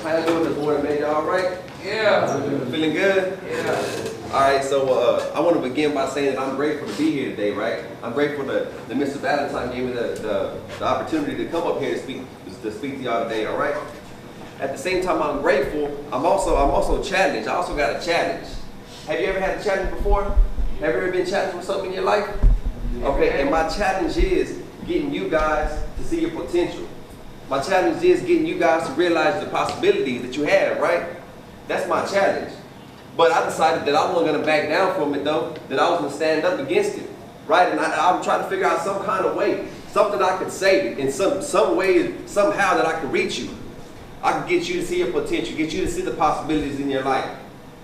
How y'all doing this morning, man? Y'all all right? Yeah. Feeling good? Yeah. All right, so I want to begin by saying that I'm grateful to be here today, right? I'm grateful that Mr. Valentine gave me the opportunity to come up here to speak to y'all today, all right? At the same time, I'm grateful. I'm also challenged. I also got a challenge. Have you ever had a challenge before? Have you ever been challenged with something in your life? Okay, and my challenge is getting you guys to see your potential. My challenge is getting you guys to realize the possibilities that you have, right? That's my challenge. But I decided that I wasn't going to back down from it, though, that I was going to stand up against it, right? And I'm trying to figure out some kind of way, something I could say in some way, somehow that I could reach you. I could get you to see your potential, get you to see the possibilities in your life.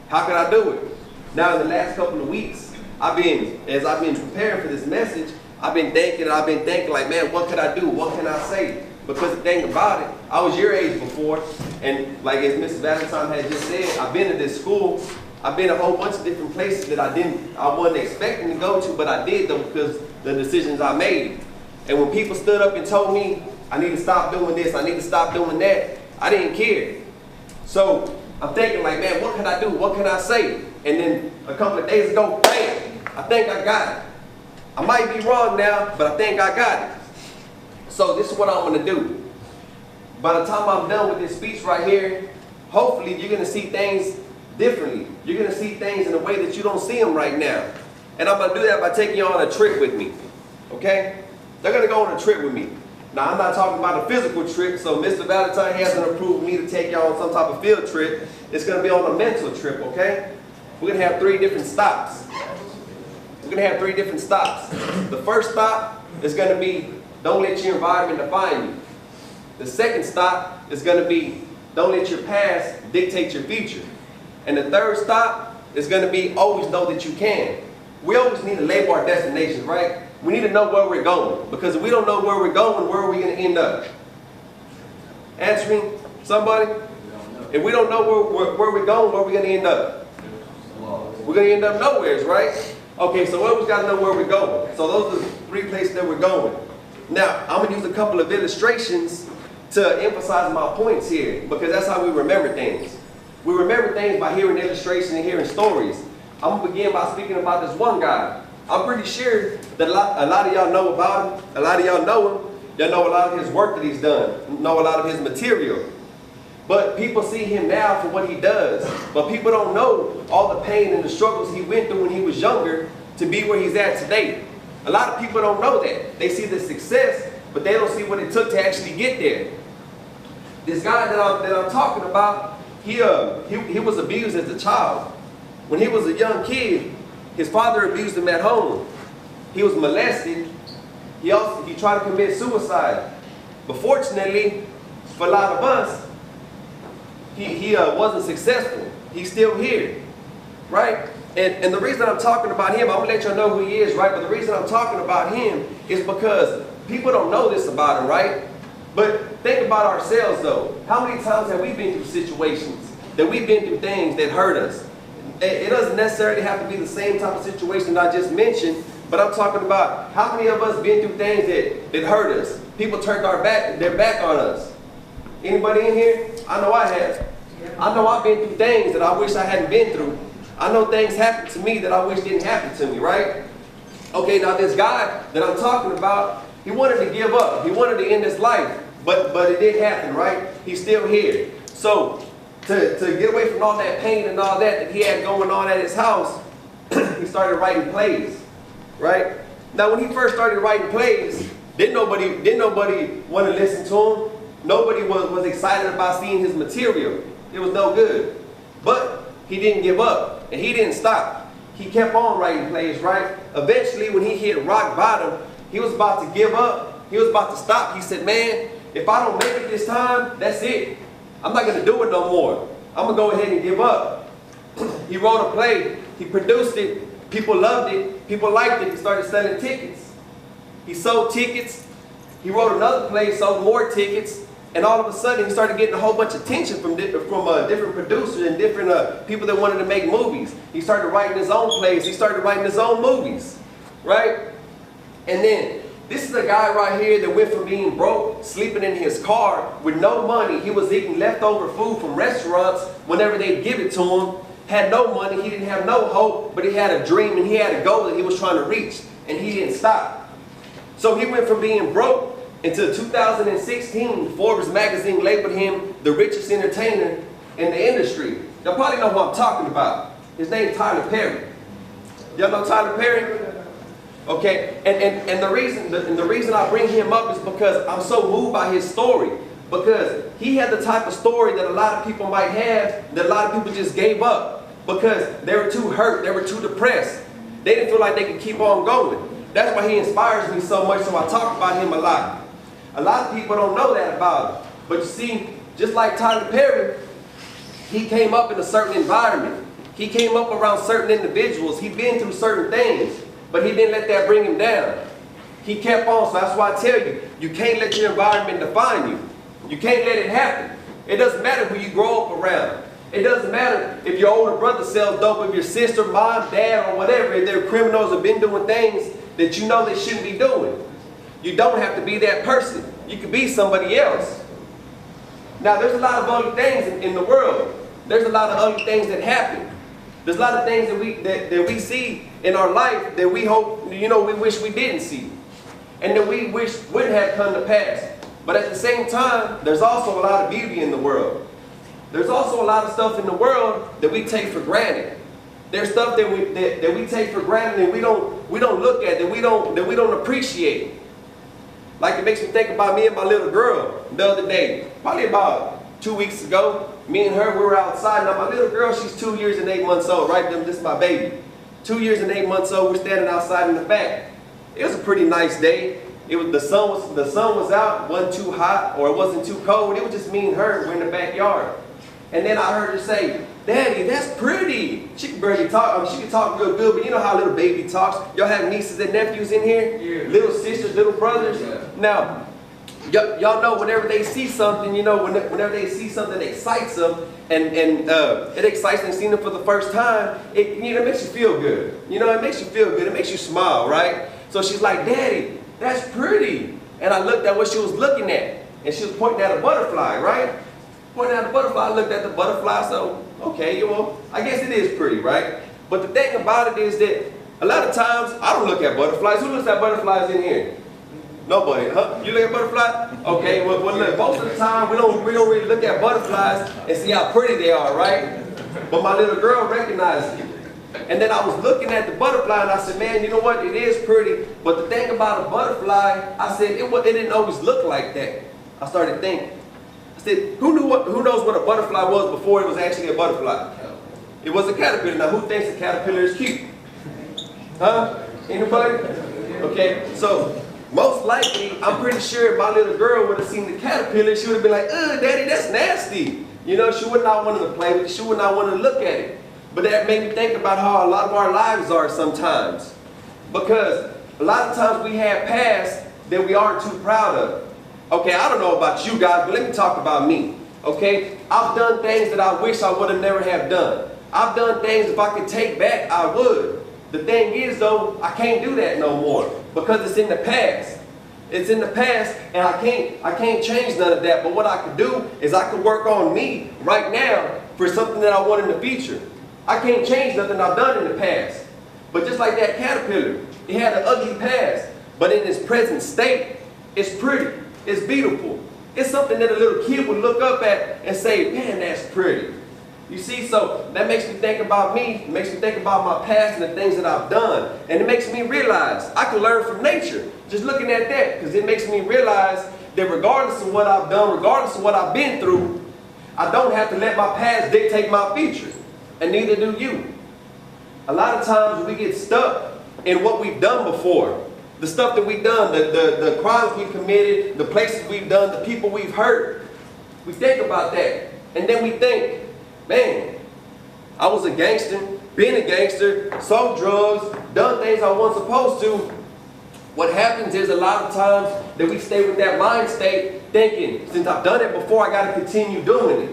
How can I do it? Now, in the last couple of weeks, as I've been preparing for this message, I've been thinking, like, man, what could I do? What can I say? Because the thing about it, I was your age before, and like as Mrs. Valentine had just said, I've been to this school. I've been a whole bunch of different places that I wasn't expecting to go to, but I did though because the decisions I made. And when people stood up and told me, I need to stop doing this, I need to stop doing that, I didn't care. So I'm thinking like, man, what can I do? What can I say? And then a couple of days ago, bam, I think I got it. I might be wrong now, but I think I got it. So this is what I'm going to do. By the time I'm done with this speech right here, hopefully you're going to see things differently. You're going to see things in a way that you don't see them right now. And I'm going to do that by taking you on a trip with me. Okay? They're going to go on a trip with me. Now, I'm not talking about a physical trip, so Mr. Valentine hasn't approved me to take y'all on some type of field trip. It's going to be on a mental trip, okay? We're going to have 3 different stops. We're going to have 3 different stops. The first stop is going to be, don't let your environment define you. The second stop is going to be, don't let your past dictate your future. And the third stop is going to be, always know that you can. We always need to label our destinations, right? We need to know where we're going. Because if we don't know where we're going, where are we going to end up? Answering somebody? If we don't know where we're going, where are we going to end up? We're going to end up nowhere, right? Okay, so we always got to know where we're going. So those are the 3 places that we're going. Now, I'm going to use a couple of illustrations to emphasize my points here, because that's how we remember things. We remember things by hearing illustrations and hearing stories. I'm going to begin by speaking about this one guy. I'm pretty sure that a lot of y'all know about him. A lot of y'all know him. Y'all know a lot of his work that he's done. Know a lot of his material. But people see him now for what he does. But people don't know all the pain and the struggles he went through when he was younger to be where he's at today. A lot of people don't know that. They see the success, but they don't see what it took to actually get there. This guy that I'm talking about, he was abused as a child. When he was a young kid, his father abused him at home. He was molested. He tried to commit suicide. But fortunately, for a lot of us, he wasn't successful. He's still here, right? And the reason I'm talking about him, I'm going to let y'all know who he is, right? But the reason I'm talking about him is because people don't know this about him, right? But think about ourselves, though. How many times have we been through situations, that we've been through things that hurt us? It doesn't necessarily have to be the same type of situation that I just mentioned, but I'm talking about how many of us been through things that hurt us? People turned their back on us. Anybody in here? I know I have. I know I've been through things that I wish I hadn't been through. I know things happened to me that I wish didn't happen to me, right? Okay, now this guy that I'm talking about, he wanted to give up. He wanted to end his life, but it didn't happen, right? He's still here. So to get away from all that pain and all that he had going on at his house, he started writing plays, right? Now when he first started writing plays, didn't nobody want to listen to him. Nobody was excited about seeing his material. It was no good. But he didn't give up, and he didn't stop. He kept on writing plays, right? Eventually, when he hit rock bottom, he was about to give up. He was about to stop. He said, man, if I don't make it this time, that's it. I'm not going to do it no more. I'm going to go ahead and give up. He wrote a play. He produced it. People loved it. People liked it. He started selling tickets. He sold tickets. He wrote another play, sold more tickets. And all of a sudden, he started getting a whole bunch of attention from different producers and different people that wanted to make movies. He started writing his own plays. He started writing his own movies, right? And then This is a guy right here that went from being broke, sleeping in his car with no money. He was eating leftover food from restaurants whenever they give it to him. Had no money, he didn't have no hope, but he had a dream and he had a goal that he was trying to reach, and he didn't stop. So he went from being broke until 2016, Forbes magazine labeled him the richest entertainer in the industry. Y'all probably know who I'm talking about. His name's Tyler Perry. Y'all know Tyler Perry? Okay, and the reason I bring him up is because I'm so moved by his story. Because he had the type of story that a lot of people might have, that a lot of people just gave up. Because they were too hurt, they were too depressed. They didn't feel like they could keep on going. That's why he inspires me so much, so I talk about him a lot. A lot of people don't know that about him. But you see, just like Tyler Perry, he came up in a certain environment. He came up around certain individuals. He'd been through certain things. But he didn't let that bring him down. He kept on. So that's why I tell you, you can't let your environment define you. You can't let it happen. It doesn't matter who you grow up around. It doesn't matter if your older brother sells dope, if your sister, mom, dad, or whatever, if they're criminals or been doing things that you know they shouldn't be doing. You don't have to be that person. You can be somebody else. Now, there's a lot of ugly things in the world. There's a lot of ugly things that happen. There's a lot of things that we see in our life that we hope, we wish we didn't see. And that we wish wouldn't have come to pass. But at the same time, there's also a lot of beauty in the world. There's also a lot of stuff in the world that we take for granted. There's stuff that we take for granted and we don't look at, that we don't appreciate. Like, it makes me think about me and my little girl the other day. Probably about 2 weeks ago. Me and her, we were outside. Now, my little girl, she's 2 years and 8 months old, right? This is my baby. 2 years and 8 months old, we're standing outside in the back. It was a pretty nice day. The sun was out, it wasn't too hot or it wasn't too cold. It was just me and her, we're in the backyard. And then I heard her say, "Daddy, that's pretty." She can barely talk. She can talk real good, but you know how little baby talks. Y'all have nieces and nephews in here? Yeah. Little sisters, little brothers? Yeah. Now, y'all know whenever they see something, whenever they see something that excites them, and it excites them seeing them for the first time, it makes you feel good. It makes you feel good. It makes you smile, right? So she's like, "Daddy, that's pretty." And I looked at what she was looking at, and she was pointing at a butterfly, right? Pointing at the butterfly, I looked at the butterfly, so, okay, I guess it is pretty, right? But the thing about it is that a lot of times, I don't look at butterflies. Who looks at butterflies in here? Nobody, huh? You look at butterflies? Okay, well look, most of the time, we don't really look at butterflies and see how pretty they are, right? But my little girl recognized it. And then I was looking at the butterfly and I said, man, you know what? It is pretty. But the thing about a butterfly, I said, it didn't always look like that. I started thinking. I said, who knows what a butterfly was before it was actually a butterfly? It was a caterpillar. Now, who thinks a caterpillar is cute? Huh? Anybody? Okay, so most likely, I'm pretty sure if my little girl would have seen the caterpillar, she would have been like, "Ugh, Daddy, that's nasty." She would not want to play with it. She would not want to look at it. But that made me think about how a lot of our lives are sometimes. Because a lot of times we have past that we aren't too proud of. Okay, I don't know about you guys, but let me talk about me. Okay, I've done things that I wish I would have never have done. I've done things if I could take back, I would. The thing is though, I can't do that no more because it's in the past. It's in the past and I can't change none of that. But what I could do is I could work on me right now for something that I want in the future. I can't change nothing I've done in the past. But just like that caterpillar, it had an ugly past, but in its present state, it's pretty. It's beautiful. It's something that a little kid would look up at and say, "Man, that's pretty." You see, so that makes me think about me. It makes me think about my past and the things that I've done. And it makes me realize I can learn from nature. Just looking at that, because it makes me realize that regardless of what I've done, regardless of what I've been through, I don't have to let my past dictate my future. And neither do you. A lot of times we get stuck in what we've done before. The stuff that we've done, the crimes we've committed, the places we've done, the people we've hurt. We think about that. And then we think, man, I was a gangster, been a gangster, sold drugs, done things I wasn't supposed to. What happens is a lot of times that we stay with that mind state thinking, since I've done it before, I got to continue doing it.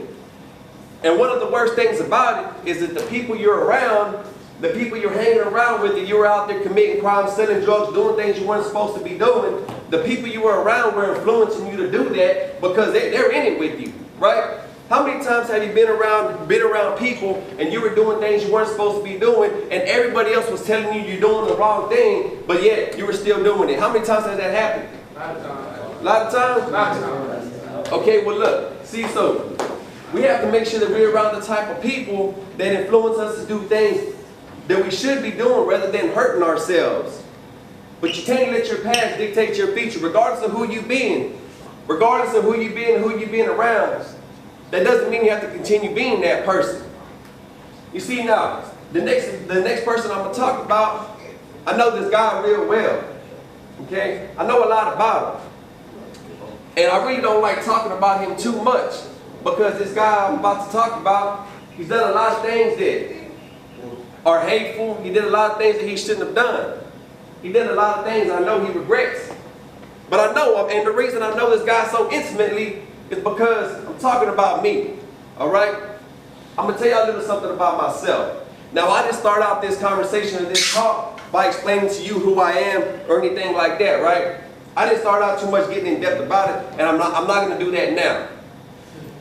And one of the worst things about it is that the people you're around The people you're hanging around with, and you were out there committing crimes, selling drugs, doing things you weren't supposed to be doing, the people you were around were influencing you to do that because they're in it with you, right? How many times have you been around people and you were doing things you weren't supposed to be doing and everybody else was telling you you're doing the wrong thing, but yet you were still doing it? How many times has that happened? A lot of times. A lot of times? A lot of times. Okay, well look, see, so we have to make sure that we're around the type of people that influence us to do things that we should be doing rather than hurting ourselves. But you can't let your past dictate your future, regardless of who you've been. Regardless of who you've been and who you've been around. That doesn't mean you have to continue being that person. You see now, the next person I'm going to talk about, I know this guy real well. Okay? I know a lot about him. And I really don't like talking about him too much because this guy I'm about to talk about, he's done a lot of things that are hateful. He did a lot of things that he shouldn't have done. He did a lot of things I know he regrets. But I know him, and the reason I know this guy so intimately is because I'm talking about me. Alright? I'm going to tell you a little something about myself. Now, I didn't start out this conversation and this talk by explaining to you who I am or anything like that, right? I didn't start out too much getting in depth about it, and I'm not going to do that now.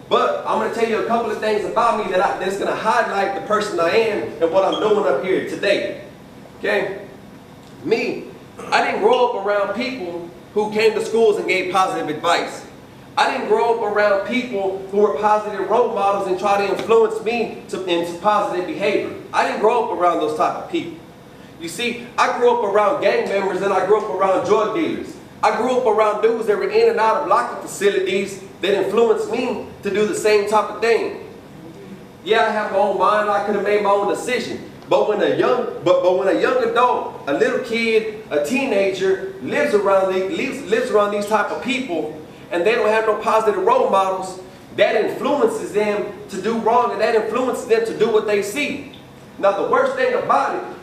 But I'm going to tell you a couple of things about me that's going to highlight the person I am and what I'm doing up here today. Okay? Me, I didn't grow up around people who came to schools and gave positive advice. I didn't grow up around people who were positive role models and try to influence me into positive behavior. I didn't grow up around those type of people. You see, I grew up around gang members and I grew up around drug dealers. I grew up around dudes that were in and out of lockup facilities that influenced me to do the same type of thing. Yeah, I have my own mind. I could have made my own decision. But when a young adult, a little kid, a teenager lives around these type of people, and they don't have no positive role models, that influences them to do wrong, and that influences them to do what they see. Now, the worst thing about it